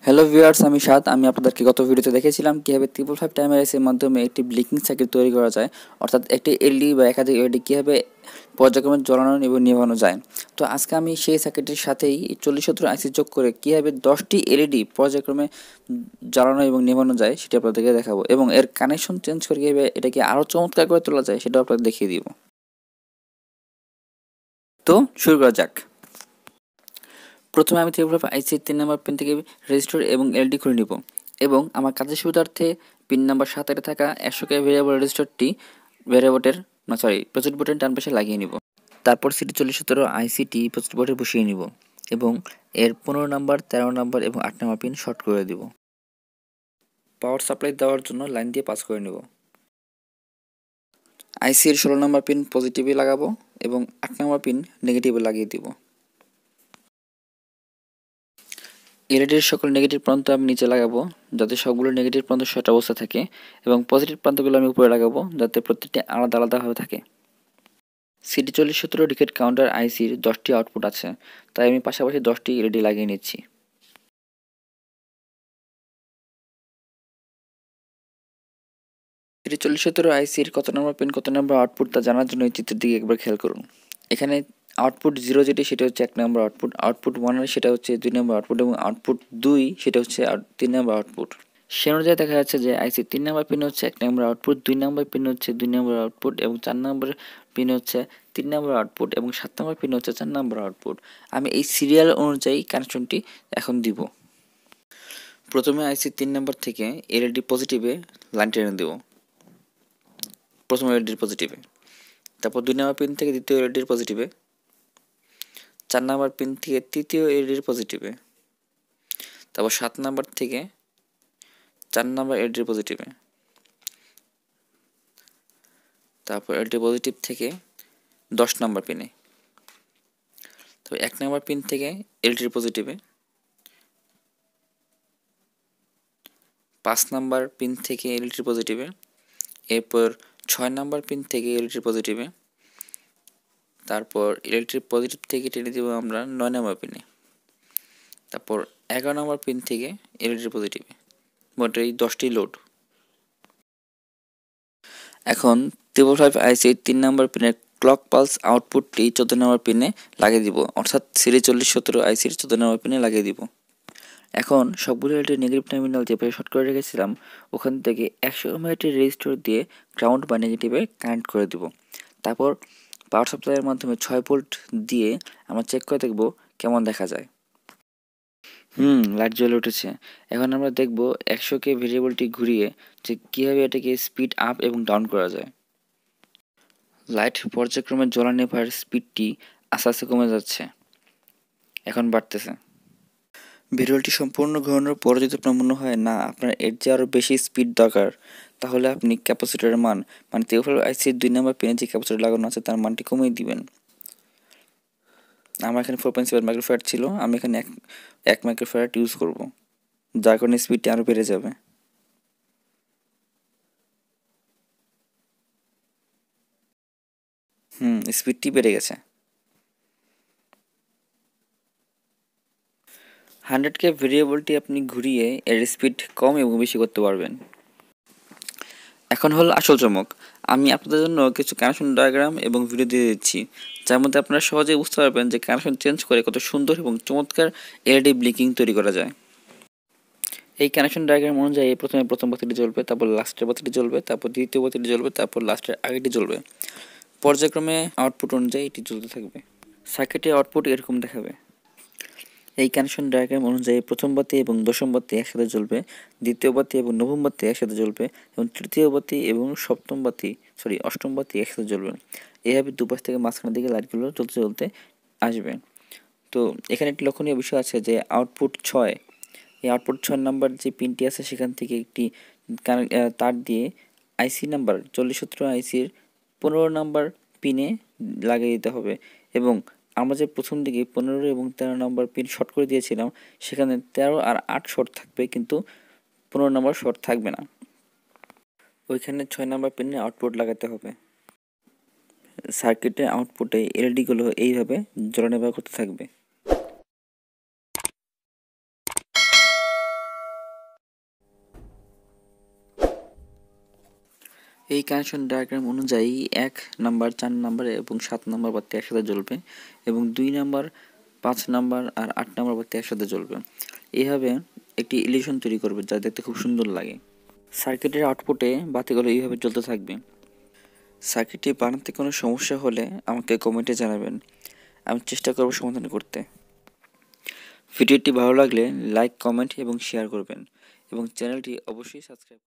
Hello viewers, আমি সাদ। আমি আপনাদেরকে গত ভিডিওতে দেখেছিলাম কীভাবে 555 টাইমার এর মাধ্যমে একটি ব্লিকিং সার্কিট তৈরি করা যায়, অর্থাৎ একটি এলইডি বা একাধিক এলইডি কীভাবে পর্যায়ক্রমে জ্বালানো এবং নিভানো যায়। তো আজকে আমি সেই সার্কিটের সাথেই 4070 আইসি যোগ করে কীভাবে 10টি এলইডি পর্যায়ক্রমে জ্বালানো এবং নিভানো যায় সেটা আপনাদেরকে দেখাবো, এবং এর কানেকশন চেঞ্জ করে কীভাবে এটাকে আরও চমৎকার করে তোলা যায় সেটাও আপনাদের দেখিয়ে দিব। তো শুরু করা যাক। প্রথমে আমি 355 আইসির 3 নম্বর পিন থেকে রেজিস্টার এবং এলইডি খুলে নিব, এবং আমার কাজের সুবিধার্থে পিন নাম্বার 7 থাকা 100K ভেরিয়েবল রেজিস্টারটি প্রজেক্ট বোর্ডের ডান পাশে লাগিয়ে নিব। তারপর সিটি 4070 আইসিটি প্রজেক্ট বোর্ডে বসিয়ে নিব এবং এর 15 নাম্বার, 13 নাম্বার এবং 8 নাম্বার পিন শর্ট করে দিব। পাওয়ার সাপ্লাই দেওয়ার জন্য লাইন দিয়ে পাস করে নেব। আইসির 16 নাম্বার পিন পজিটিভে লাগাবো এবং 8 নাম্বার পিন নেগেটিভে লাগিয়ে দিব। এলইডির সকল নেগেটিভ প্রান্ত আমি নিচে লাগাবো যাতে সবগুলো নেগেটিভ প্রান্ত শর্ট অবস্থা থাকে, এবং পজিটিভ প্রান্তগুলো আমি উপরে লাগাবো যাতে প্রত্যেকটি আলাদা আলাদাভাবে থাকে। সিটি 4070 ডিকেট কাউন্টার আইসির 10টি আউটপুট আছে, তাই আমি পাশাপাশি 10টি এলইডি লাগিয়ে নিচ্ছি। সিটি 4070 আইসির কত নম্বর পিন কত নম্বর আউটপুট তা জানার জন্য এই চিত্রের দিকে একবার খেয়াল করুন। এখানে আউটপুট 0 যেটি সেটা হচ্ছে 1 নম্বর আউটপুট, আউটপুট 1 সেটা হচ্ছে 2 নম্বর আউটপুট, এবং আউটপুট 2 সেটা হচ্ছে 3 নম্বর আউটপুট। সে অনুযায়ী দেখা যাচ্ছে যে আইসি 3 নম্বর পিন হচ্ছে 1 নম্বর আউটপুট, 2 নম্বর পিন হচ্ছে 2 নম্বর আউটপুট, এবং 4 নম্বর পিন হচ্ছে 3 নম্বর আউটপুট, এবং 7 নম্বর পিন হচ্ছে 4 নম্বর আউটপুট। আমি এই সিরিয়াল অনুযায়ী কানেকশনটি এখন দিব। প্রথমে আইসি 3 নম্বর থেকে এলইডি পজিটিভে লাইন টেনে দেব, প্রথম এলইডির পজিটিভে। তারপর 2 নম্বর পিন থেকে দ্বিতীয় এলইডির পজিটিভে, 4 নম্বর পিন থেকে তৃতীয় এলইডির পজিটিভে, তারপর 7 নম্বর থেকে 4 নম্বর এলইডির পজিটিভে, তারপর এলইডি পজিটিভ থেকে 10 নম্বর পিনে, তো 1 নম্বর পিন থেকে এলইডির পজিটিভে, 5 নম্বর পিন থেকে এলইডির পজিটিভে, এরপর 6 নম্বর পিন থেকে এলইডির পজিটিভে, তারপর এলইডির পজিটিভ থেকে টেনে দেবো আমরা 9 নম্বর পিনে, তারপর 11 নম্বর পিন থেকে এলইডির পজিটিভে। মোট এই 10টি লোড। এখন 555 আইসির 3 নম্বর পিনের ক্লক পালস আউটপুটটি 14 নম্বর পিনে লাগিয়ে দিব, অর্থাৎ সিরি 4070 আইসির 14 নম্বর পিনে লাগিয়ে দিব। এখন সবগুলো এলইডি নেগেটিভ টার্মিনাল যেভাবে শর্ট করে রেখেছিলাম ওখান থেকে 100 ওহমের রেজিস্টর দিয়ে গ্রাউন্ড বা নেগেটিভে কানেক্ট করে দিব। তারপর পাওয়ার সাপ্লাইয়ের মাধ্যমে 6 ভোল্ট দিয়ে আমরা চেক করে দেখব কেমন দেখা যায়। লাইট জ্বলে উঠেছে। এখন আমরা দেখব 100K ভেরিয়েবলটি ঘুরিয়ে যে কীভাবে এটাকে স্পিড আপ এবং ডাউন করা যায়। লাইট পর্যায়ক্রমে জ্বলা নেভার স্পিডটি আস্তে আস্তে কমে যাচ্ছে, এখন বাড়তেছে। ভিডিওটি সম্পূর্ণ ঘোরানোর পরে যদি আপনার মনে হয় না আপনার এর চেয়ে আরও বেশি স্পিড দরকার, তাহলে আপনি ক্যাপাসিটরের মান, মানে 355 আইসির 2 নম্বর পিনে যে ক্যাপাসিটর লাগানো আছে তার মানটি কমিয়ে দিবেন। আমার এখানে 4.7 মাইক্রোফ্যারাড ছিল, আমি এখানে 1 মাইক্রোফ্যারাড ইউজ করব, যার কারণে স্পিডটি আরও বেড়ে যাবে। স্পিডটি বেড়ে গেছে। 100K ভেরিয়েবলটি আপনি ঘুরিয়ে এর স্পিড কম এবং বেশি করতে পারবেন। এখন হল আসল চমক। আমি আপনাদের জন্য কিছু কানেকশন ডায়াগ্রাম এবং ভিডিও দিয়ে দিচ্ছি, যার মধ্যে আপনারা সহজেই বুঝতে পারবেন যে কানেকশন চেঞ্জ করে কত সুন্দর এবং চমৎকার এলইডি ব্লিকিং তৈরি করা যায়। এই কানেকশন ডায়াগ্রাম অনুযায়ী প্রথমে প্রথম বাতিটি জ্বলবে, তারপর লাস্টের বাতিটি জ্বলবে, তারপর দ্বিতীয় বাতিটি জ্বলবে, তারপর লাস্টের আগেটি জ্বলবে। পর্যায়ক্রমে আউটপুট অনুযায়ী এটি জ্বলতে থাকবে। সার্কিটের আউটপুট এরকম দেখাবে। এই কানেকশন ডায়াগ্রাম অনুযায়ী প্রথম বাতি এবং দশম বাতি একসাথে জ্বলবে, দ্বিতীয় বাতি এবং নবম বাতি একসাথে জ্বলবে, এবং তৃতীয় বাতি এবং অষ্টম বাতি একসাথে জ্বলবে। এইভাবে দুপাশ থেকে মাঝখানের দিকে লাইটগুলো জ্বলতে জ্বলতে আসবে। তো এখানে একটি লক্ষণীয় বিষয় আছে যে আউটপুট 6, এই আউটপুট 6 নাম্বার যে পিনটি আছে সেখান থেকে একটি তার দিয়ে আইসি নাম্বার 4070 আইসির 15 নাম্বার পিনে লাগিয়ে দিতে হবে, এবং আমরা যে প্রথম দিকে 15 এবং 13 নম্বর পিন শর্ট করে দিয়েছিলাম সেখানে 13 আর 8 শর্ট থাকবে, কিন্তু 15 নম্বর শর্ট থাকবে না। ওইখানে 6 নম্বর পিনে আউটপুট লাগাতে হবে। সার্কিটের আউটপুটে এলইডিগুলো এইভাবে জ্বলনে ব্যবহার করতে থাকবে। এই কানেকশন ডায়াগ্রাম অনুযায়ী 1 নাম্বার, 4 নাম্বার এবং 7 নাম্বার বাতি একসাথে জ্বলবে এবং 2 নাম্বার, 5 নাম্বার আর 8 নাম্বার বাতি একসাথে জ্বলবে। এইভাবে একটি ইলিউশন তৈরি করবে যা দেখতে খুব সুন্দর লাগে। সার্কিটের আউটপুটে বাতিগুলো এইভাবে জ্বলতে থাকবে। সার্কিটটি বানাতে কোনো সমস্যা হলে আমাকে কমেন্টে জানাবেন, আমি চেষ্টা করব সমাধান করতে। ভিডিওটি ভালো লাগলে লাইক, কমেন্ট এবং শেয়ার করবেন এবং চ্যানেলটি অবশ্যই সাবস্ক্রাইব